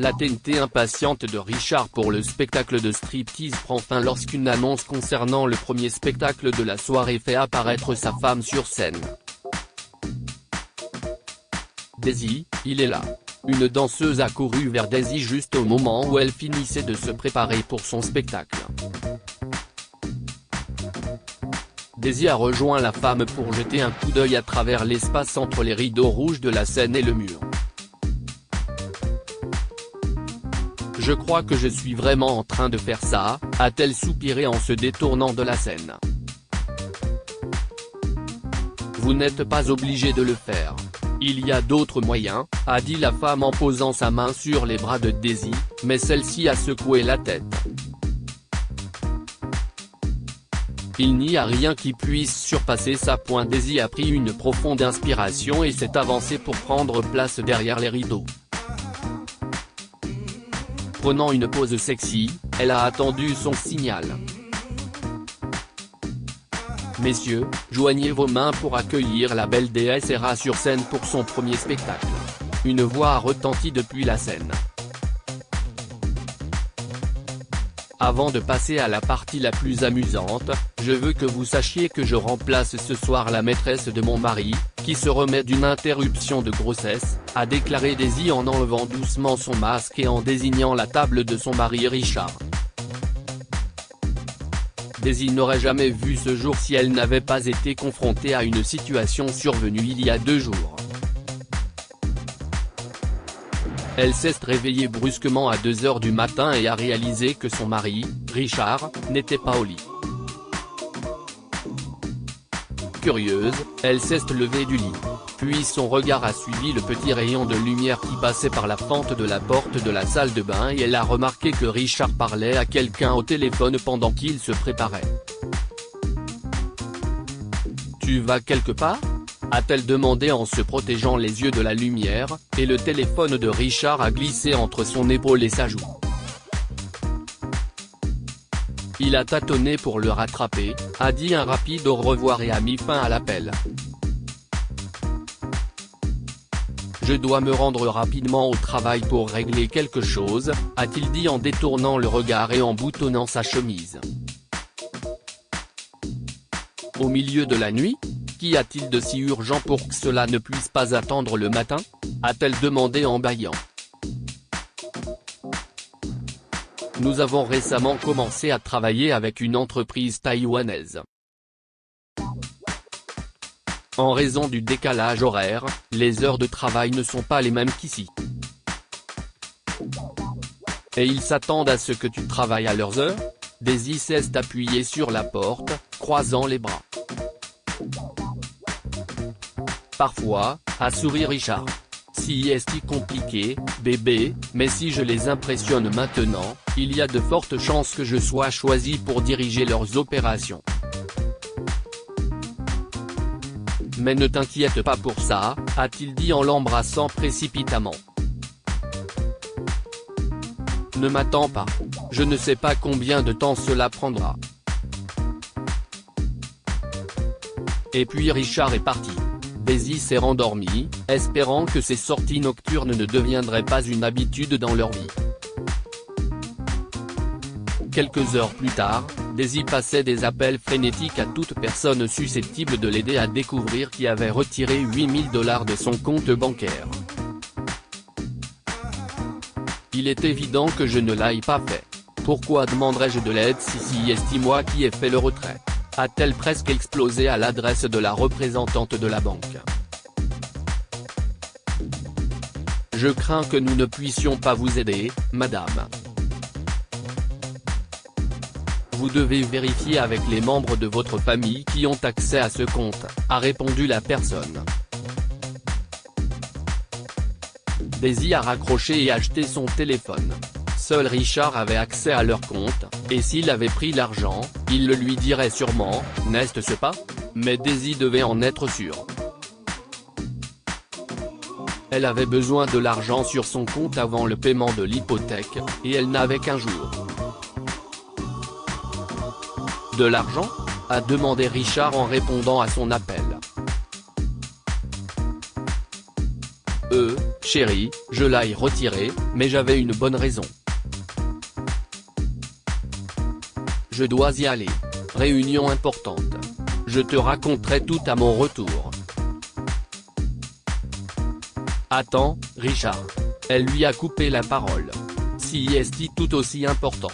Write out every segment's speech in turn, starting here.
La TNT impatiente de Richard pour le spectacle de striptease prend fin lorsqu'une annonce concernant le premier spectacle de la soirée fait apparaître sa femme sur scène. Daisy, il est là. Une danseuse a couru vers Daisy juste au moment où elle finissait de se préparer pour son spectacle. Daisy a rejoint la femme pour jeter un coup d'œil à travers l'espace entre les rideaux rouges de la scène et le mur. « Je crois que je suis vraiment en train de faire ça », a-t-elle soupiré en se détournant de la scène. « Vous n'êtes pas obligé de le faire. Il y a d'autres moyens », a dit la femme en posant sa main sur les bras de Daisy, mais celle-ci a secoué la tête. Il n'y a rien qui puisse surpasser ça. Daisy a pris une profonde inspiration et s'est avancée pour prendre place derrière les rideaux. Prenant une pose sexy, elle a attendu son signal. Messieurs, joignez vos mains pour accueillir la belle déesse Hera sur scène pour son premier spectacle. Une voix a retenti depuis la scène. Avant de passer à la partie la plus amusante, je veux que vous sachiez que je remplace ce soir la maîtresse de mon mari, qui se remet d'une interruption de grossesse, a déclaré Daisy en enlevant doucement son masque et en désignant la table de son mari Richard. Daisy n'aurait jamais vu ce jour si elle n'avait pas été confrontée à une situation survenue il y a 2 jours. Elle s'est réveillée brusquement à 2 h du matin et a réalisé que son mari, Richard, n'était pas au lit. Curieuse, elle s'est levée du lit. Puis son regard a suivi le petit rayon de lumière qui passait par la fente de la porte de la salle de bain et elle a remarqué que Richard parlait à quelqu'un au téléphone pendant qu'il se préparait. « Tu vas quelque part ? » a-t-elle demandé en se protégeant les yeux de la lumière, et le téléphone de Richard a glissé entre son épaule et sa joue. Il a tâtonné pour le rattraper, a dit un rapide au revoir et a mis fin à l'appel. « Je dois me rendre rapidement au travail pour régler quelque chose », a-t-il dit en détournant le regard et en boutonnant sa chemise. Au milieu de la nuit ? Qu'y a-t-il de si urgent pour que cela ne puisse pas attendre le matin ? a-t-elle demandé en bâillant. Nous avons récemment commencé à travailler avec une entreprise taïwanaise. En raison du décalage horaire, les heures de travail ne sont pas les mêmes qu'ici. Et ils s'attendent à ce que tu travailles à leurs heures ? Daisy s'est appuyée sur la porte, croisant les bras. Parfois, a souri Richard. Si est-ce compliqué, bébé, mais si je les impressionne maintenant, il y a de fortes chances que je sois choisi pour diriger leurs opérations. Mais ne t'inquiète pas pour ça, a-t-il dit en l'embrassant précipitamment. Ne m'attends pas. Je ne sais pas combien de temps cela prendra. Et puis Richard est parti. Daisy s'est rendormie, espérant que ces sorties nocturnes ne deviendraient pas une habitude dans leur vie. Quelques heures plus tard, Daisy passait des appels frénétiques à toute personne susceptible de l'aider à découvrir qui avait retiré 8 000 $ de son compte bancaire. Il est évident que je ne l'aille pas fait. Pourquoi demanderais-je de l'aide si c'est moi qui ai fait le retrait ? A-t-elle presque explosé à l'adresse de la représentante de la banque. Je crains que nous ne puissions pas vous aider, madame. Vous devez vérifier avec les membres de votre famille qui ont accès à ce compte, a répondu la personne. Daisy a raccroché et a jeté son téléphone. Seul Richard avait accès à leur compte, et s'il avait pris l'argent, il le lui dirait sûrement, n'est-ce pas ? Mais Daisy devait en être sûre. Elle avait besoin de l'argent sur son compte avant le paiement de l'hypothèque, et elle n'avait qu'1 jour. De l'argent ? a demandé Richard en répondant à son appel. Chérie, je l'ai retiré, mais j'avais une bonne raison. Je dois y aller. Réunion importante. Je te raconterai tout à mon retour. Attends, Richard. Elle lui a coupé la parole. Si est-il tout aussi important.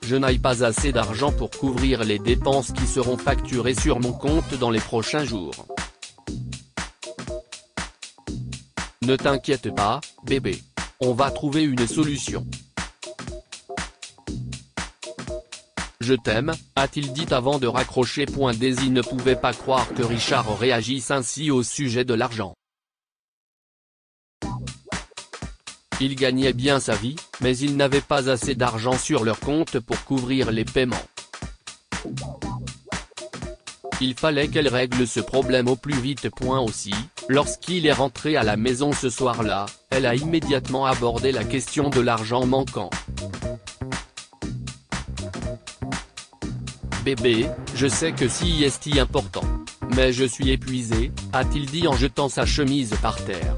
Je n'ai pas assez d'argent pour couvrir les dépenses qui seront facturées sur mon compte dans les prochains jours. Ne t'inquiète pas, bébé. On va trouver une solution. Je t'aime, a-t-il dit avant de raccrocher. Daisy ne pouvait pas croire que Richard réagisse ainsi au sujet de l'argent. Il gagnait bien sa vie, mais il n'avait pas assez d'argent sur leur compte pour couvrir les paiements. Il fallait qu'elle règle ce problème au plus vite. Aussi, lorsqu'il est rentré à la maison ce soir-là, elle a immédiatement abordé la question de l'argent manquant. Bébé, je sais que c'est important. Mais je suis épuisé, a-t-il dit en jetant sa chemise par terre.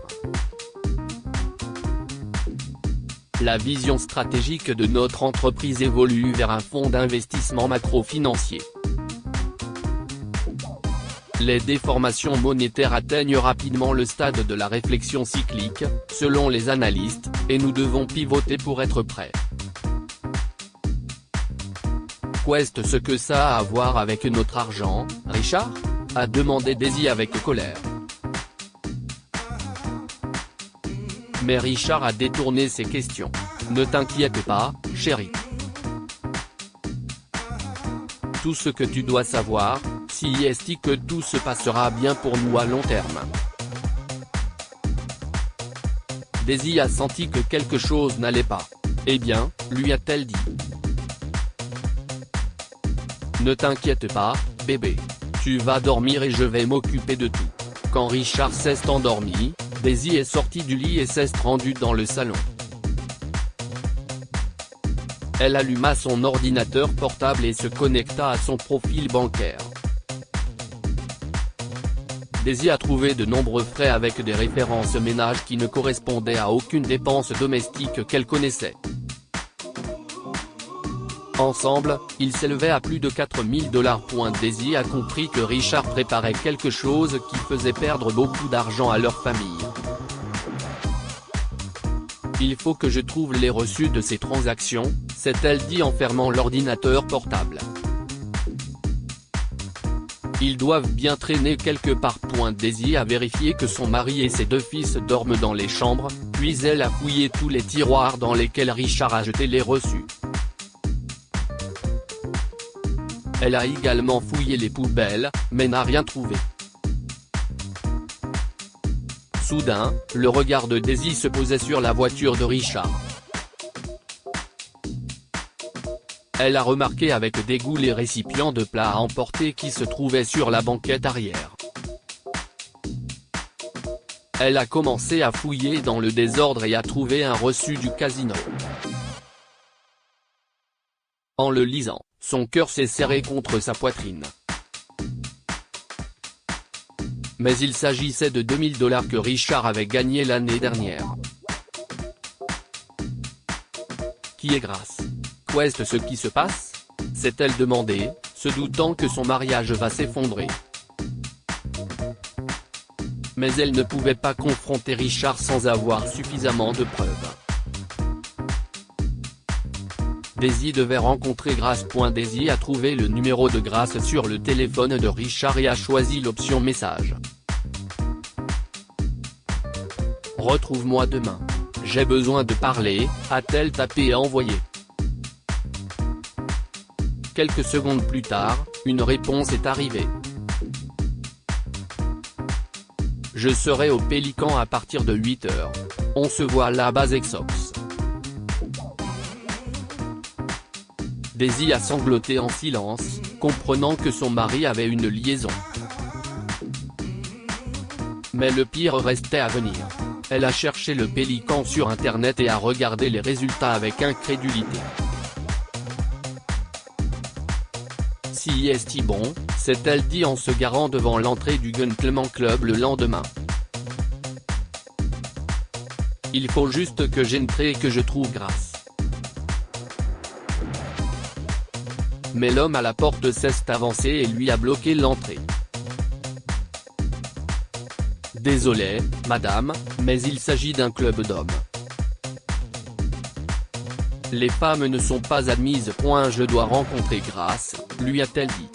La vision stratégique de notre entreprise évolue vers un fonds d'investissement macro-financier. Les déformations monétaires atteignent rapidement le stade de la réflexion cyclique, selon les analystes, et nous devons pivoter pour être prêts. Qu'est-ce ce que ça a à voir avec notre argent, Richard ? A demandé Daisy avec colère. Mais Richard a détourné ses questions. Ne t'inquiète pas, chérie. Tout ce que tu dois savoir, c'est que tout se passera bien pour nous à long terme. Daisy a senti que quelque chose n'allait pas. Eh bien, lui a-t-elle dit. Ne t'inquiète pas, bébé. Tu vas dormir et je vais m'occuper de tout. Quand Richard s'est endormi, Daisy est sortie du lit et s'est rendue dans le salon. Elle alluma son ordinateur portable et se connecta à son profil bancaire. Daisy a trouvé de nombreux frais avec des références ménages qui ne correspondaient à aucune dépense domestique qu'elle connaissait. Ensemble, ils s'élevaient à plus de 4 000 $. Daisy a compris que Richard préparait quelque chose qui faisait perdre beaucoup d'argent à leur famille. Il faut que je trouve les reçus de ces transactions, s'est-elle dit en fermant l'ordinateur portable. Ils doivent bien traîner quelque part. Daisy a vérifié que son mari et ses 2 fils dorment dans les chambres, puis elle a fouillé tous les tiroirs dans lesquels Richard a jeté les reçus. Elle a également fouillé les poubelles, mais n'a rien trouvé. Soudain, le regard de Daisy se posait sur la voiture de Richard. Elle a remarqué avec dégoût les récipients de plats à emporter qui se trouvaient sur la banquette arrière. Elle a commencé à fouiller dans le désordre et a trouvé un reçu du casino. En le lisant, son cœur s'est serré contre sa poitrine. Mais il s'agissait de 2 000 $ que Richard avait gagnés l'année dernière. Qui est grâce. Qu'est-ce ce qui se passe ? S'est-elle demandé, se doutant que son mariage va s'effondrer. Mais elle ne pouvait pas confronter Richard sans avoir suffisamment de preuves. Daisy devait rencontrer Grace. Daisy a trouvé le numéro de Grace sur le téléphone de Richard et a choisi l'option message. Retrouve-moi demain. J'ai besoin de parler, a-t-elle tapé et envoyé. Quelques secondes plus tard, une réponse est arrivée. Je serai au Pélican à partir de 8 h. On se voit là-bas Exox. Daisy a sangloté en silence, comprenant que son mari avait une liaison. Mais le pire restait à venir. Elle a cherché le Pélican sur internet et a regardé les résultats avec incrédulité. Si est bon, s'est-elle dit en se garant devant l'entrée du Gentleman Club le lendemain. Il faut juste que j'entre et que je trouve Grace. Mais l'homme à la porte s'est avancé et lui a bloqué l'entrée. Désolé, madame, mais il s'agit d'un club d'hommes. Les femmes ne sont pas admises. Je dois rencontrer Grace, lui a-t-elle dit.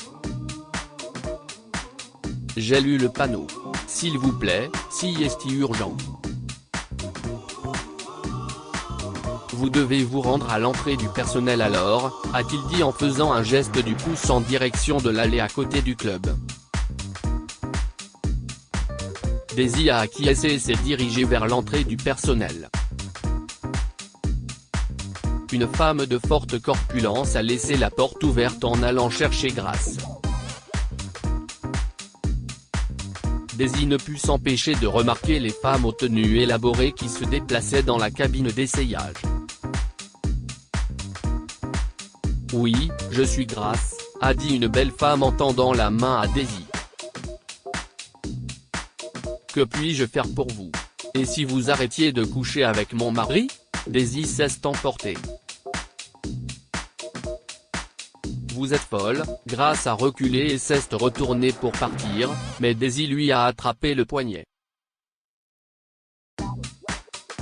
J'ai lu le panneau. S'il vous plaît, si est urgent. Vous devez vous rendre à l'entrée du personnel alors, a-t-il dit en faisant un geste du pouce en direction de l'allée à côté du club. Daisy a acquiescé et s'est dirigée vers l'entrée du personnel. Une femme de forte corpulence a laissé la porte ouverte en allant chercher Grace. Daisy ne put s'empêcher de remarquer les femmes aux tenues élaborées qui se déplaçaient dans la cabine d'essayage. Oui, je suis Grace, a dit une belle femme en tendant la main à Daisy. Que puis-je faire pour vous? Et si vous arrêtiez de coucher avec mon mari? Daisy s'est emportée. Vous êtes folle, Grace a reculé et s'est retournée pour partir, mais Daisy lui a attrapé le poignet.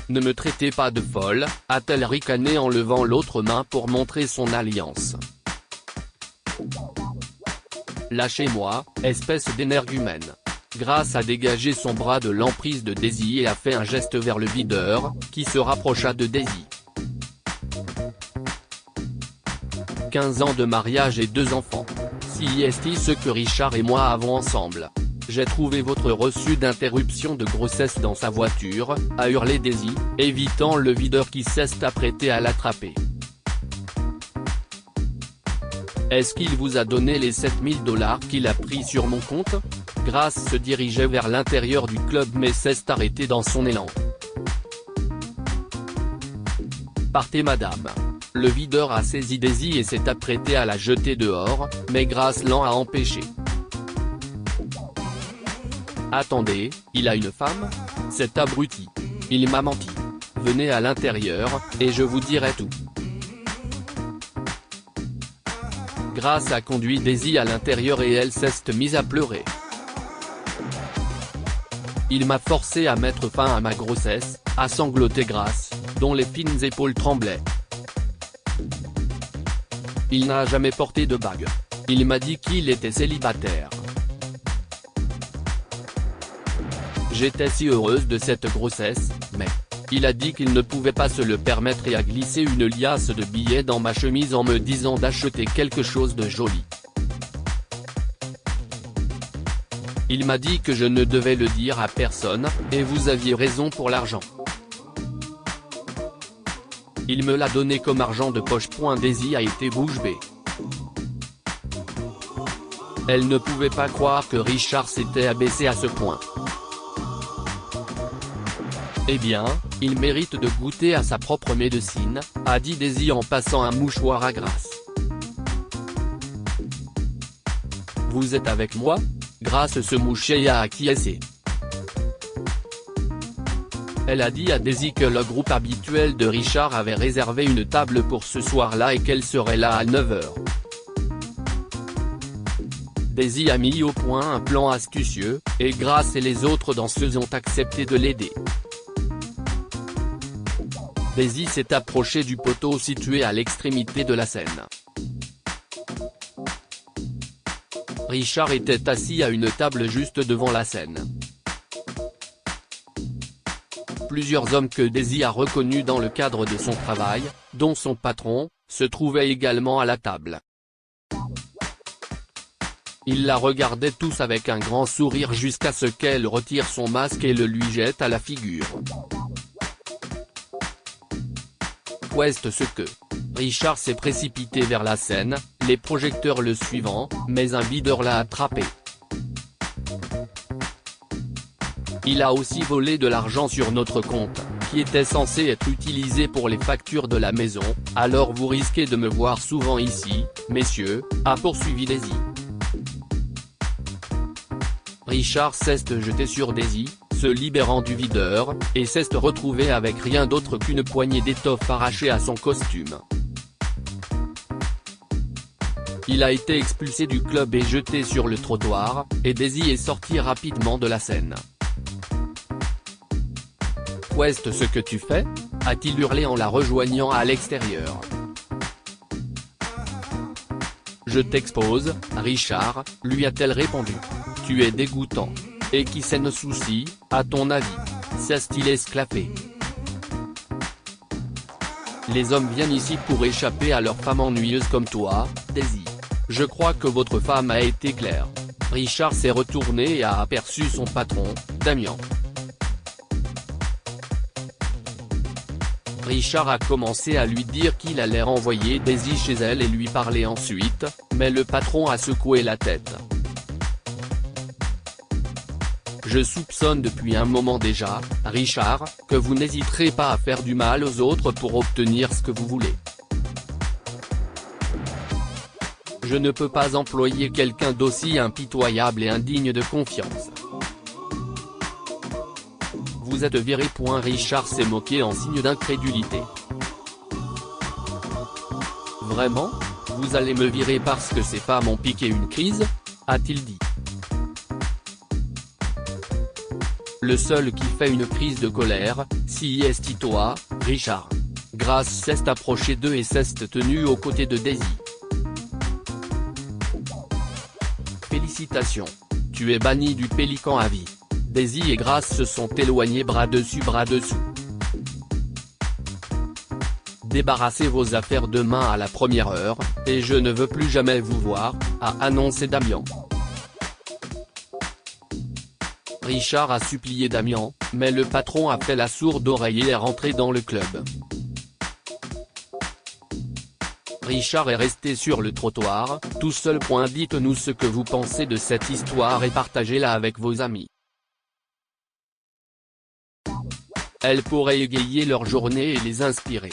Ne me traitez pas de folle, a-t-elle ricané en levant l'autre main pour montrer son alliance. Lâchez-moi, espèce d'énergumène. Grace a dégagé son bras de l'emprise de Daisy et a fait un geste vers le videur, qui se rapprocha de Daisy. 15 ans de mariage et 2 enfants. Si est ce que Richard et moi avons ensemble. J'ai trouvé votre reçu d'interruption de grossesse dans sa voiture, a hurlé Daisy, évitant le videur qui s'est apprêté à l'attraper. Est-ce qu'il vous a donné les 7000 $ qu'il a pris sur mon compte? Grace se dirigeait vers l'intérieur du club mais s'est arrêtée dans son élan. Partez madame. Le videur a saisi Daisy et s'est apprêté à la jeter dehors, mais Grace l'en a empêché. Attendez, il a une femme? Cet abruti. Il m'a menti. Venez à l'intérieur, et je vous dirai tout. Grace a conduit Daisy à l'intérieur et elle s'est mise à pleurer. Il m'a forcé à mettre fin à ma grossesse, a sangloté Grace, dont les fines épaules tremblaient. Il n'a jamais porté de bague. Il m'a dit qu'il était célibataire. J'étais si heureuse de cette grossesse, mais il a dit qu'il ne pouvait pas se le permettre et a glissé une liasse de billets dans ma chemise en me disant d'acheter quelque chose de joli. Il m'a dit que je ne devais le dire à personne, et vous aviez raison pour l'argent. Il me l'a donné comme argent de poche. Daisy a été bouche bée. Elle ne pouvait pas croire que Richard s'était abaissé à ce point. Eh bien, il mérite de goûter à sa propre médecine, a dit Daisy en passant un mouchoir à Grace. Vous êtes avec moi? Grace se mouchait et a acquiescé. Elle a dit à Daisy que le groupe habituel de Richard avait réservé une table pour ce soir-là et qu'elle serait là à 9 h. Daisy a mis au point un plan astucieux, et Grace et les autres danseuses ont accepté de l'aider. Daisy s'est approchée du poteau situé à l'extrémité de la scène. Richard était assis à une table juste devant la scène. Plusieurs hommes que Daisy a reconnus dans le cadre de son travail, dont son patron, se trouvaient également à la table. Ils la regardaient tous avec un grand sourire jusqu'à ce qu'elle retire son masque et le lui jette à la figure. Ouest ce que. Richard s'est précipité vers la scène, les projecteurs le suivant, mais un videur l'a attrapé. Il a aussi volé de l'argent sur notre compte, qui était censé être utilisé pour les factures de la maison, alors vous risquez de me voir souvent ici, messieurs, a poursuivi Daisy. Richard s'est jeté sur Daisy, se libérant du videur, et s'est retrouvé avec rien d'autre qu'une poignée d'étoffe arrachée à son costume. Il a été expulsé du club et jeté sur le trottoir, et Daisy est sorti rapidement de la scène. « Qu'est-ce ce que tu fais ?» a-t-il hurlé en la rejoignant à l'extérieur. « Je t'expose, Richard », lui a-t-elle répondu. « Tu es dégoûtant. Et qui s'en soucie, à ton avis ?» s'est-il esclaffé. « Les hommes viennent ici pour échapper à leur femme ennuyeuse comme toi, Daisy. Je crois que votre femme a été claire. » Richard s'est retourné et a aperçu son patron, Damien. Richard a commencé à lui dire qu'il allait renvoyer Daisy chez elle et lui parler ensuite, mais le patron a secoué la tête. « Je soupçonne depuis un moment déjà, Richard, que vous n'hésiterez pas à faire du mal aux autres pour obtenir ce que vous voulez. Je ne peux pas employer quelqu'un d'aussi impitoyable et indigne de confiance. Vous êtes viré. » Richard s'est moqué en signe d'incrédulité. « Vraiment ? Vous allez me virer parce que ces femmes ont piqué une crise ?» a-t-il dit. Le seul qui fait une crise de colère, si est toi, Richard. Grace s'est approché d'eux et s'est tenu aux côtés de Daisy. « Félicitations. Tu es banni du Pélican à vie. » Daisy et Grace se sont éloignés bras dessus bras dessous. « Débarrassez vos affaires demain à la première heure, et je ne veux plus jamais vous voir », a annoncé Damien. Richard a supplié Damien, mais le patron a fait la sourde oreille et est rentré dans le club. Richard est resté sur le trottoir, tout seul. Dites-nous ce que vous pensez de cette histoire et partagez-la avec vos amis. Elle pourrait égayer leur journée et les inspirer.